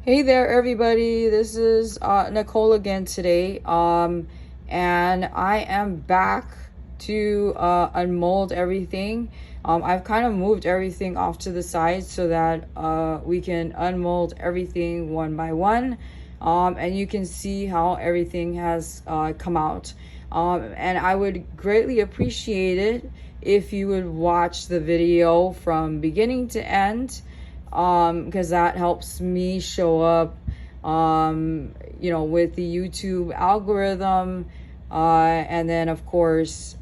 Hey there, everybody. This is Nicole again today. And I am back to unmold everything. I've kind of moved everything off to the side so that we can unmold everything one by one. And you can see how everything has come out. And I would greatly appreciate it if you would watch the video from beginning to end, because that helps me show up, with the YouTube algorithm, and then of course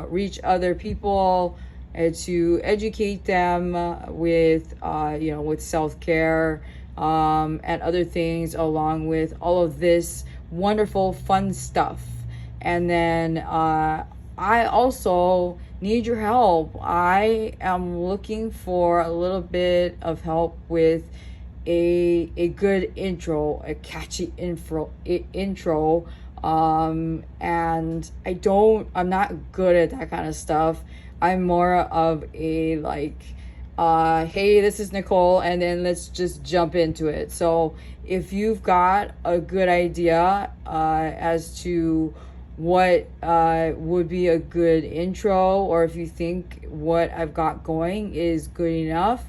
reach other people, to educate them with self-care, and other things, along with all of this wonderful fun stuff. And then I also need your help. I am looking for a little bit of help with a good intro, a catchy intro. And I'm not good at that kind of stuff. I'm more of a hey, this is Nicole, and then let's just jump into it. So if you've got a good idea as to what would be a good intro, or if you think what I've got going is good enough,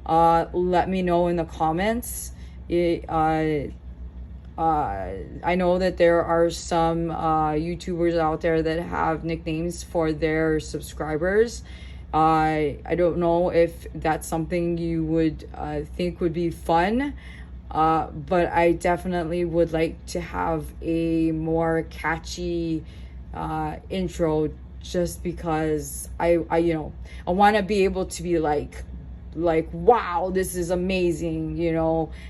let me know in the comments. I know that there are some YouTubers out there that have nicknames for their subscribers. I don't know if that's something you would think would be fun. But I definitely would like to have a more catchy intro, just because I want to be able to be like, wow, this is amazing.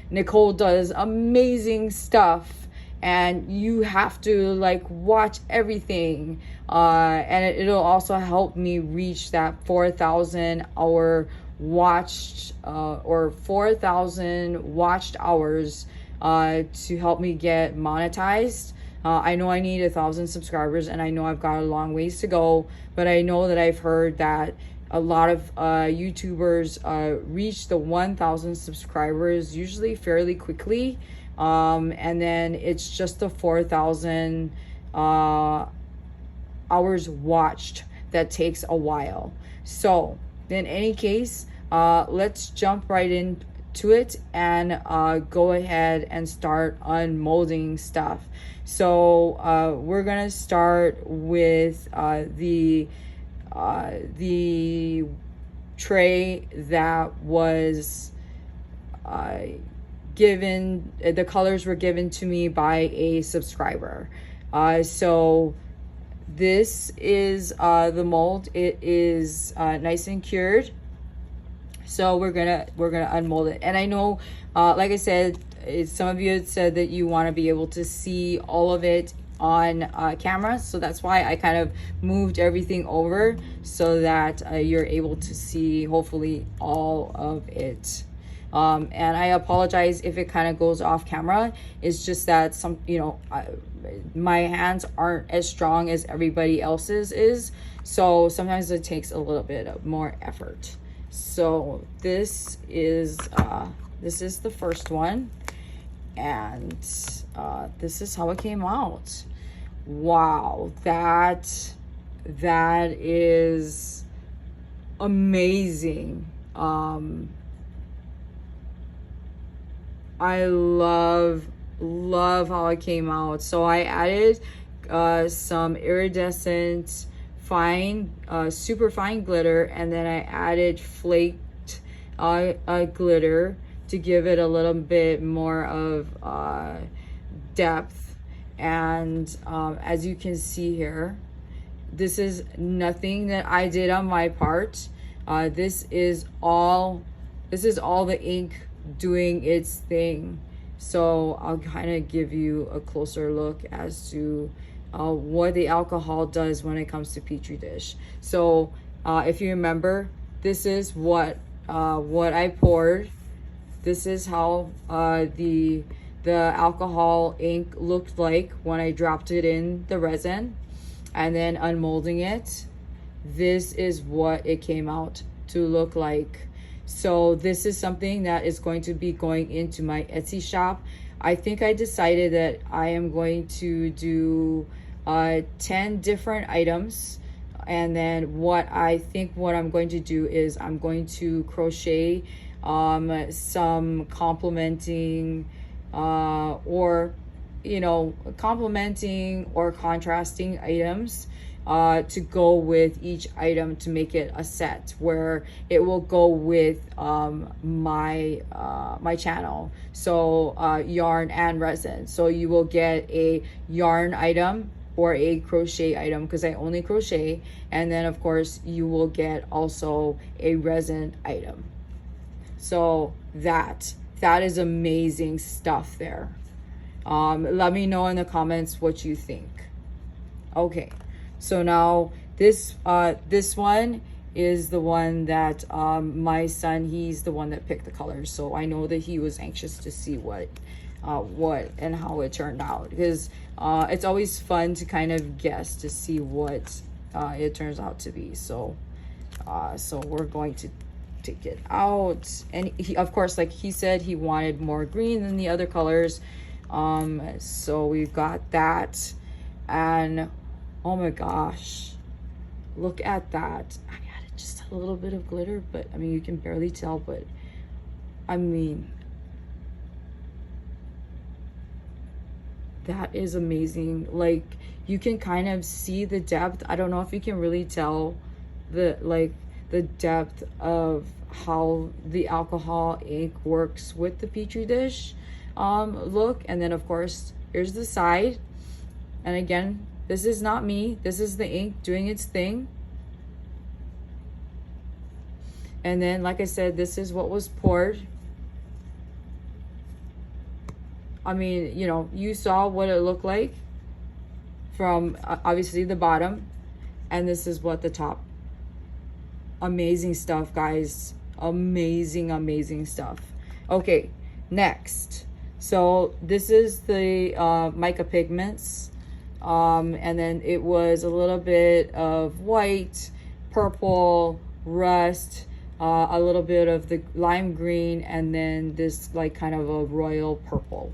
Nicole does amazing stuff, and you have to watch everything. And it'll also help me reach that 4,000 hour watched or 4,000 watched hours to help me get monetized. I know I need 1,000 subscribers, and I know I've got a long ways to go, but I know that I've heard that a lot of YouTubers reach the 1,000 subscribers usually fairly quickly, and then it's just the 4,000 hours watched that takes a while. So in any case, let's jump right into it and go ahead and start unmolding stuff. So we're gonna start with the tray that was given. The colors were given to me by a subscriber. So this is the mold. It is nice and cured. So we're gonna unmold it. And I know, like I said, some of you had said that you want to be able to see all of it on camera, so that's why I kind of moved everything over so that you're able to see hopefully all of it. And I apologize if it kind of goes off camera. It's just that my hands aren't as strong as everybody else's is, so sometimes it takes a little bit of more effort. So this is the first one, and this is how it came out. Wow, that is amazing. I love how it came out. So I added some iridescent super fine glitter, and then I added flaked glitter to give it a little bit more of depth. And as you can see here, this is nothing that I did on my part. This is all the ink doing its thing. So I'll kind of give you a closer look as to what the alcohol does when it comes to Petri dish. So if you remember, this is what I poured. This is how the alcohol ink looked like when I dropped it in the resin, and then unmolding it. This is what it came out to look like. So this is something that is going to be going into my Etsy shop. I think I decided that I am going to do 10 different items. And then what I'm going to do is I'm going to crochet some complementing or complementing or contrasting items to go with each item to make it a set where it will go with my channel. So yarn and resin. So you will get a yarn item or a crochet item because I only crochet, and then of course you will get also a resin item. So that is amazing stuff there. Let me know in the comments what you think. Okay, so now this one is the one that my son, he's the one that picked the colors, so I know that he was anxious to see what and how it turned out, because it's always fun to kind of guess to see what it turns out to be. So we're going to take it out, and he, of course, like he said, he wanted more green than the other colors. So we've got that, and oh my gosh, look at that. I added just a little bit of glitter, but I mean you can barely tell, but I mean that is amazing. Like you can kind of see the depth. I don't know if you can really tell the depth of how the alcohol ink works with the petri dish look. And then of course here's the side, and again, this is not me, this is the ink doing its thing. And then like I said, this is what was poured. I mean, you saw what it looked like from obviously the bottom, and this is what the top. Amazing stuff, guys. Amazing stuff. Okay, next. So this is the mica pigments, and then it was a little bit of white, purple, rust, a little bit of the lime green, and then this like kind of a royal purple.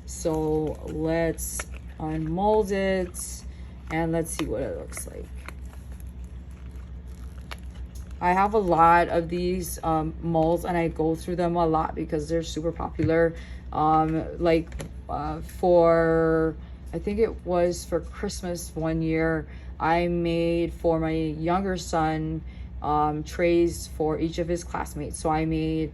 So let's unmold it and let's see what it looks like. I have a lot of these molds, and I go through them a lot because they're super popular. For, I think it was for Christmas one year, I made for my younger son trays for each of his classmates. So I made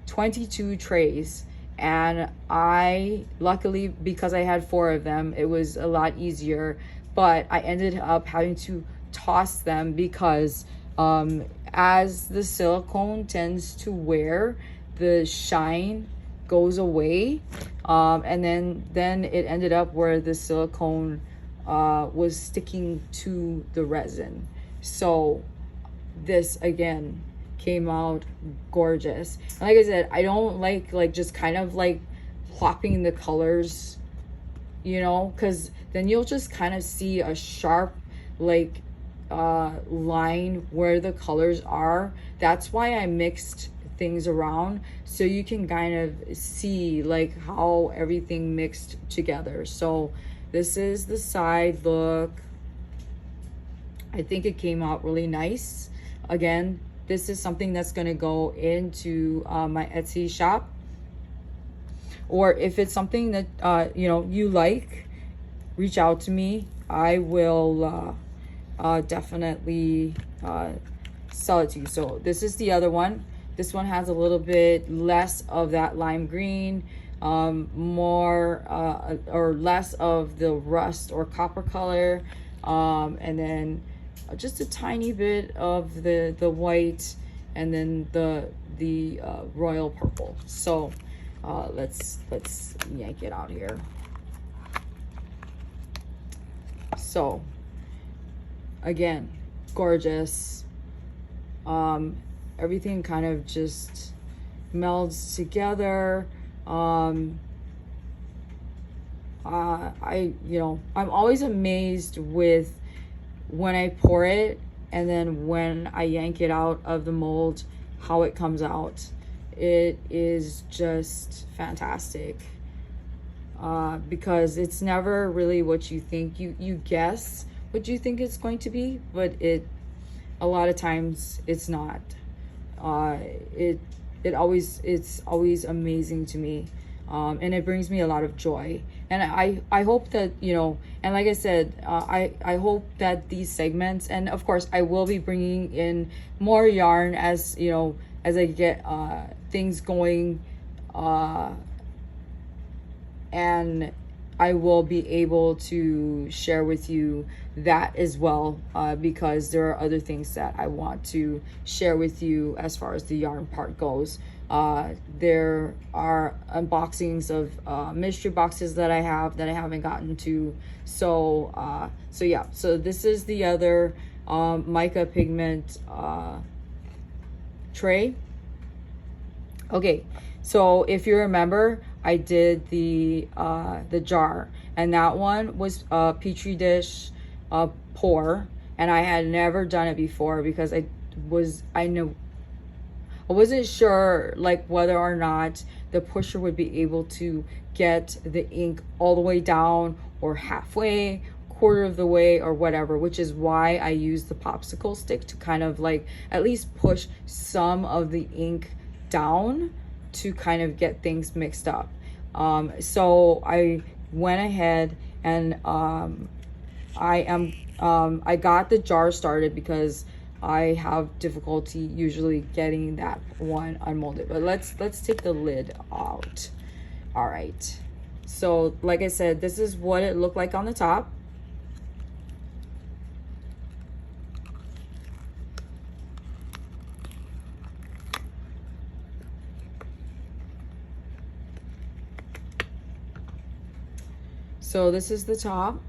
22 trays, and I luckily, because I had 4 of them, it was a lot easier, but I ended up having to toss them because as the silicone tends to wear, the shine goes away, and then it ended up where the silicone was sticking to the resin. So this again came out gorgeous. And like I said, I don't like just kind of like plopping the colors, because then you'll just kind of see a sharp line where the colors are. That's why I mixed things around, so you can kind of see like how everything mixed together. So this is the side look. I think it came out really nice. Again, this is something that's going to go into my Etsy shop, or if it's something that you like, reach out to me. I will definitely sell it to you. So this is the other one. This one has a little bit less of that lime green, more or less of the rust or copper color, and then just a tiny bit of the white, and then the royal purple. So let's yank it out here. So again, gorgeous. Everything kind of just melds together. I'm always amazed with when I pour it and then when I yank it out of the mold, how it comes out. It is just fantastic. Because it's never really what you think. You guess what you think it's going to be, but a lot of times it's not. It's always amazing to me, and it brings me a lot of joy. And I hope that, you know, and like I said, I hope that these segments, and of course I will be bringing in more yarn as, you know, as I get things going, and I will be able to share with you that as well, because there are other things that I want to share with you as far as the yarn part goes. There are unboxings of mystery boxes that I haven't gotten to. So yeah, so this is the other mica pigment tray. Okay, so if you remember, I did the jar, and that one was a petri dish pour, and I had never done it before because I wasn't sure like whether or not the pusher would be able to get the ink all the way down or halfway, quarter of the way, or whatever, which is why I used the popsicle stick to kind of like at least push some of the ink down to kind of get things mixed up. So I went ahead and I got the jar started because I have difficulty usually getting that one unmolded. But let's take the lid out. All right, so like I said, this is what it looked like on the top. So this is the top.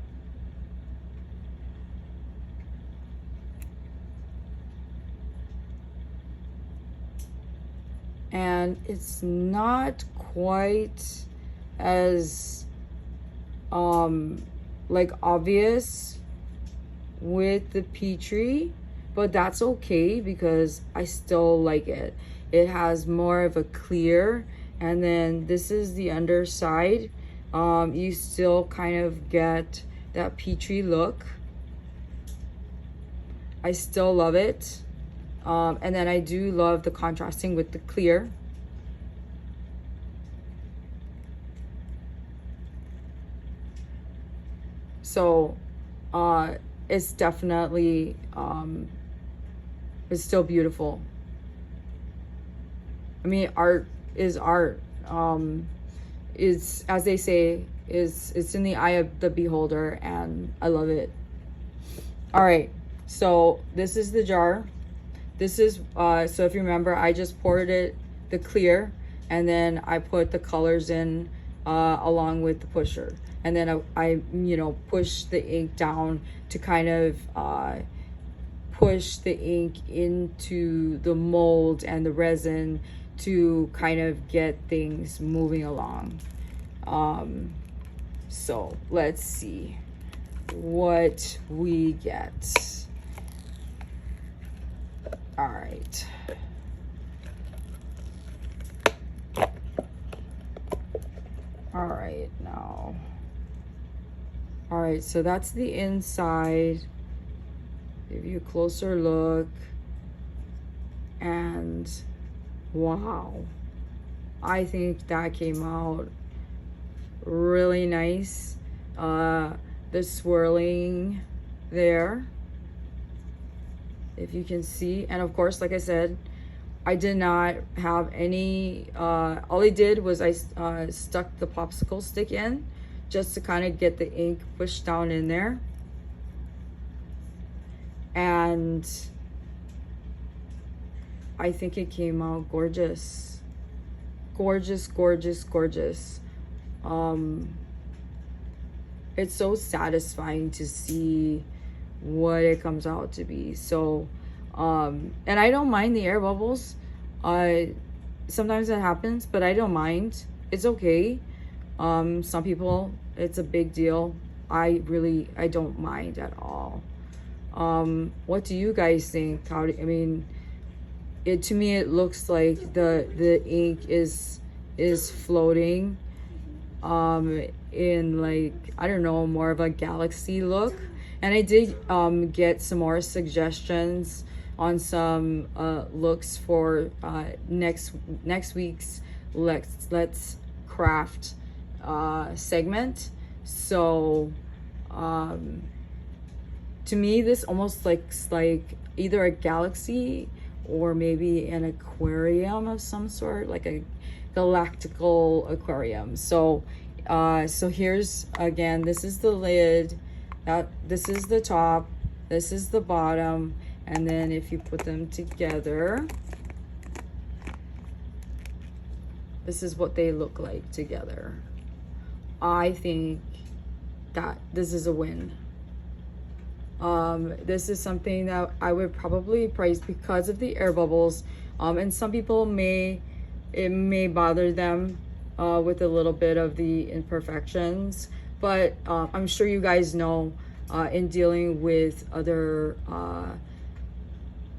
And it's not quite as like obvious with the Petri, but that's okay because I still like it. It has more of a clear, and then this is the underside. You still kind of get that Petri look. I still love it. And then I do love the contrasting with the clear. So it's definitely it's still beautiful. I mean, art is art. Is, as they say, it's in the eye of the beholder, and I love it. All right, so this is the jar. This is so if you remember, I just poured it the clear, and then I put the colors in along with the pusher, and then I you know, push the ink down to kind of push the ink into the mold and the resin to kind of get things moving along. So let's see what we get. All right. All right, now. All right, so that's the inside. Give you a closer look. And wow, I think that came out really nice. The swirling there, if you can see, and of course, like I said, I did not have any all I did was I stuck the popsicle stick in just to kind of get the ink pushed down in there, and I think it came out gorgeous. Gorgeous, gorgeous, gorgeous. It's so satisfying to see what it comes out to be. So and I don't mind the air bubbles. Sometimes that happens, but I don't mind. It's okay. Some people, it's a big deal. I don't mind at all. What do you guys think? I mean, it, to me, it looks like the ink is floating in, like, I don't know, more of a galaxy look. And I did get some more suggestions on some looks for next week's let's craft segment. So to me, this almost looks like either a galaxy or maybe an aquarium of some sort, like a galactical aquarium. So so here's, again, this is the lid, this is the top, this is the bottom, and then if you put them together, this is what they look like together. I think that this is a win. This is something that I would probably price because of the air bubbles, and some people it may bother them with a little bit of the imperfections, but I'm sure you guys know, in dealing with other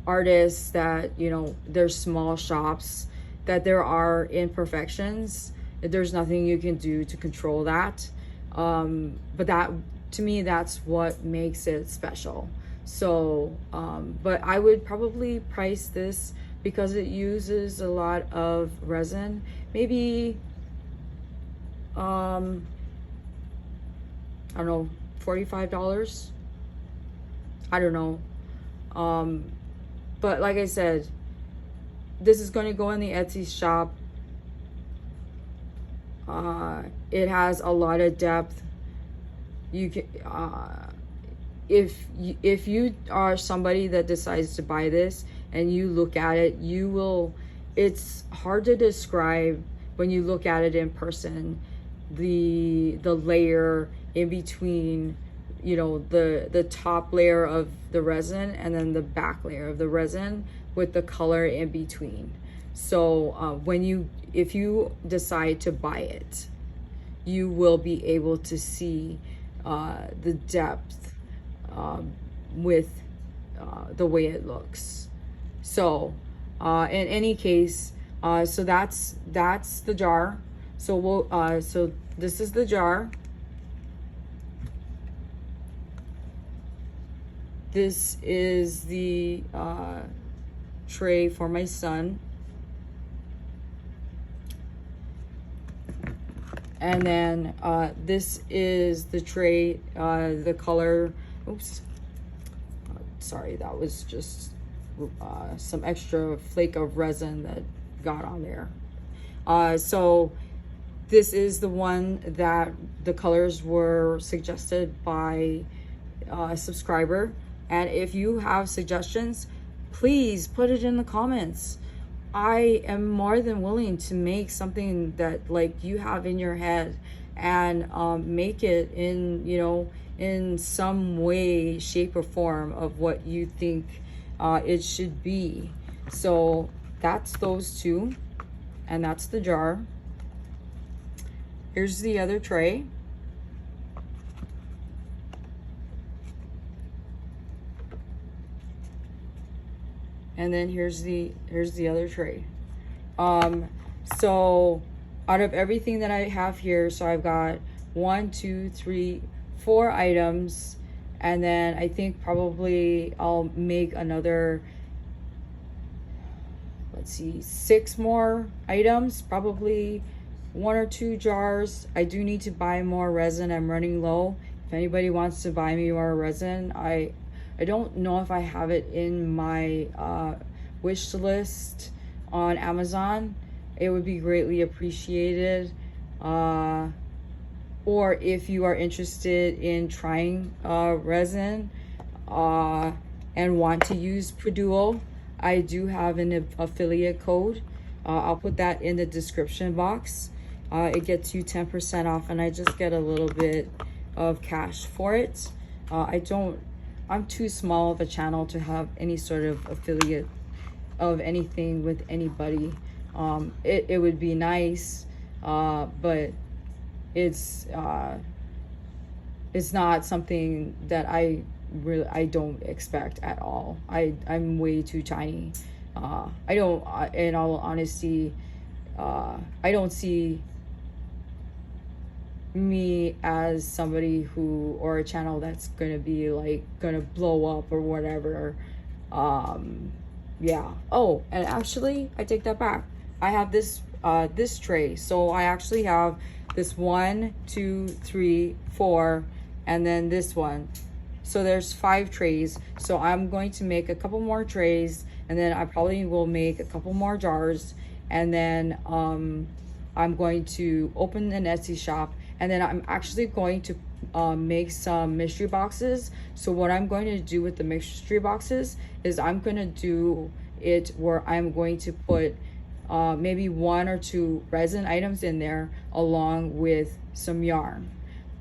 artists, that, you know, there's small shops, that there are imperfections. There's nothing you can do to control that, but that, to me, that's what makes it special. So but I would probably price this, because it uses a lot of resin, maybe I don't know, $45. I don't know, but like I said, this is going to go in the Etsy shop. It has a lot of depth. You can if you are somebody that decides to buy this and you look at it, you will, it's hard to describe when you look at it in person, the layer in between, you know, the top layer of the resin and then the back layer of the resin with the color in between. So if you decide to buy it, you will be able to see the depth with the way it looks. So in any case, so that's the jar. So we'll so this is the jar. This is the tray for my son. And then this is the tray, the color, oops, sorry, that was just some extra flake of resin that got on there. So this is the one that the colors were suggested by a subscriber. And if you have suggestions, please put it in the comments. I am more than willing to make something that, like, you have in your head, and make it in, you know, in some way, shape, or form of what you think it should be. So that's those two, and that's the jar. Here's the other tray. And then here's the other tray. So out of everything that I have here, so I've got 1, 2, 3, 4 items, and then I think probably I'll make another, let's see, 6 more items, probably 1 or 2 jars. I do need to buy more resin. I'm running low. If anybody wants to buy me more resin, I don't know if I have it in my wish list on Amazon. It would be greatly appreciated. Or if you are interested in trying resin and want to use Produo, I do have an affiliate code. I'll put that in the description box. It gets you 10% off, and I just get a little bit of cash for it. I'm too small of a channel to have any sort of affiliate of anything with anybody. It would be nice, but it's not something that I don't expect at all. I'm way too tiny I don't, in all honesty, I don't see me as somebody who, or a channel that's gonna be like gonna blow up or whatever. Yeah. Oh, and actually I take that back. I have this this tray. So I actually have this 1, 2, 3, 4, and then this one. So there's 5 trays. So I'm going to make a couple more trays, and then I probably will make a couple more jars, and then I'm going to open an Etsy shop, and then I'm actually going to make some mystery boxes. So what I'm going to do with the mystery boxes is I'm going to do it where I'm going to put maybe 1 or 2 resin items in there along with some yarn.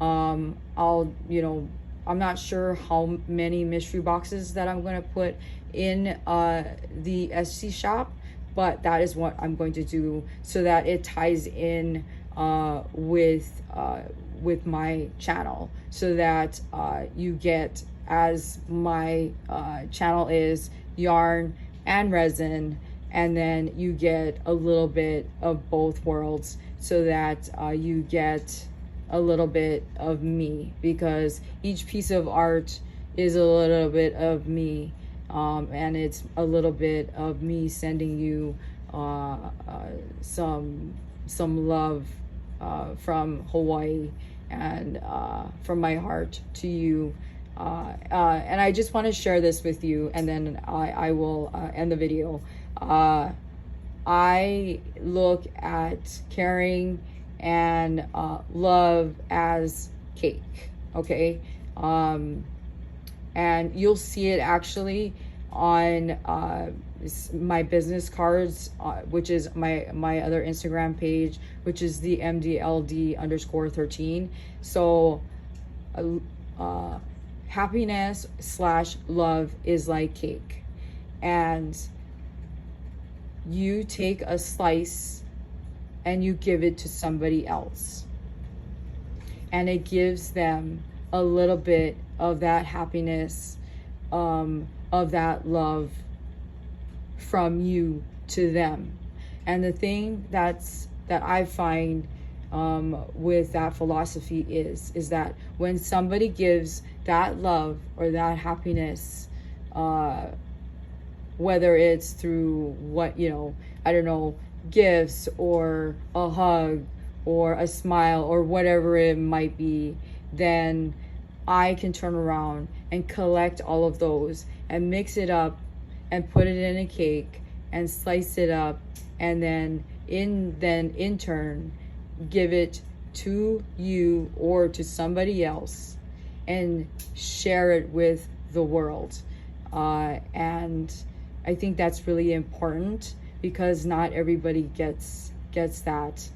I'll, you know, I'm not sure how many mystery boxes that I'm going to put in the Etsy shop, but that is what I'm going to do so that it ties in with my channel, so that you get, as my channel is yarn and resin, and then you get a little bit of both worlds, so that you get a little bit of me, because each piece of art is a little bit of me, and it's a little bit of me sending you some love from Hawaii, and from my heart to you. And I just want to share this with you, and then I will end the video. I look at caring and love as cake, okay? And you'll see it actually on my business cards, which is my other Instagram page, which is the MDLD_13. So happiness / love is like cake, and you take a slice and you give it to somebody else, and it gives them a little bit of that happiness, of that love from you to them. And the thing that I find with that philosophy is that when somebody gives that love or that happiness, whether it's through what, you know, I don't know, gifts or a hug or a smile or whatever it might be, then I can turn around and collect all of those and mix it up and put it in a cake and slice it up, and then in turn give it to you or to somebody else and share it with the world. And I think that's really important, because not everybody gets that.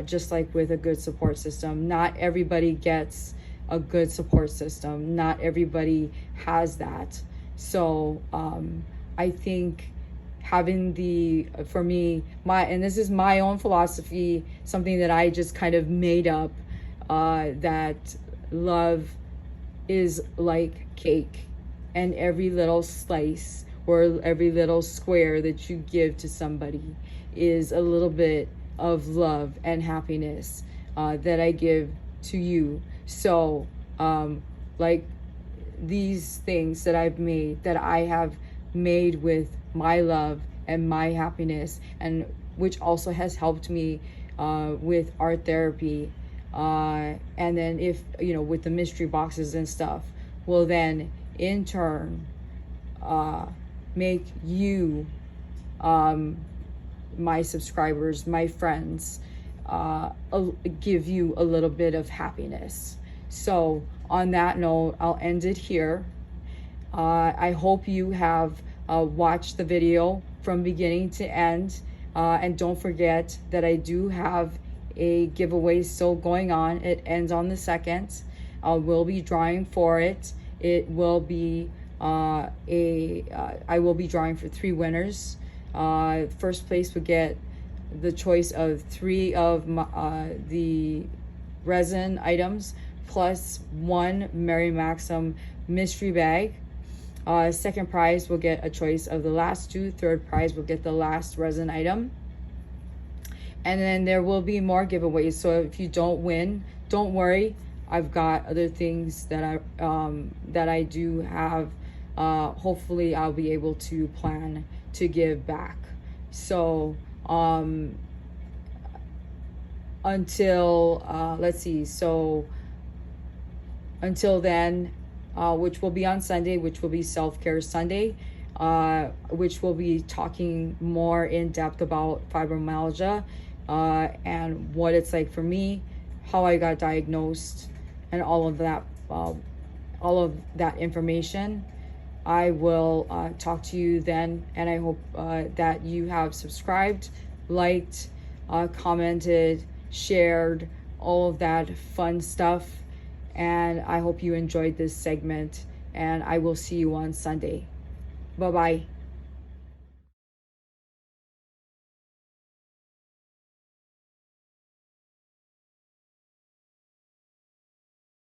Just like with a good support system, not everybody gets a good support system. Not everybody has that. So I think having for me, and this is my own philosophy, something that I just kind of made up, that love is like cake, and every little slice or every little square that you give to somebody is a little bit of love and happiness that I give to you. So like these things that I've made, that I have made with my love and my happiness, and which also has helped me with art therapy, and then if you know, with the mystery boxes and stuff, will then in turn make you, my subscribers, my friends, give you a little bit of happiness. So on that note, I'll end it here. I hope you have watched the video from beginning to end, and don't forget that I do have a giveaway still going on. It ends on the 2nd. We'll be drawing for it. It will be I will be drawing for 3 winners. First place would get the choice of 3 of the resin items plus 1 Mary Maxim mystery bag. Second prize will get a choice of the last two. Third prize will get the last resin item. And then there will be more giveaways. So if you don't win, don't worry. I've got other things that I do have. Hopefully I'll be able to plan to give back. So until let's see, so until then, which will be on Sunday, which will be Self-Care Sunday, which will be talking more in depth about fibromyalgia, and what it's like for me, how I got diagnosed, and all of that information. I will talk to you then, and I hope that you have subscribed, liked, commented, shared, all of that fun stuff. And I hope you enjoyed this segment, and I will see you on Sunday. Bye-bye.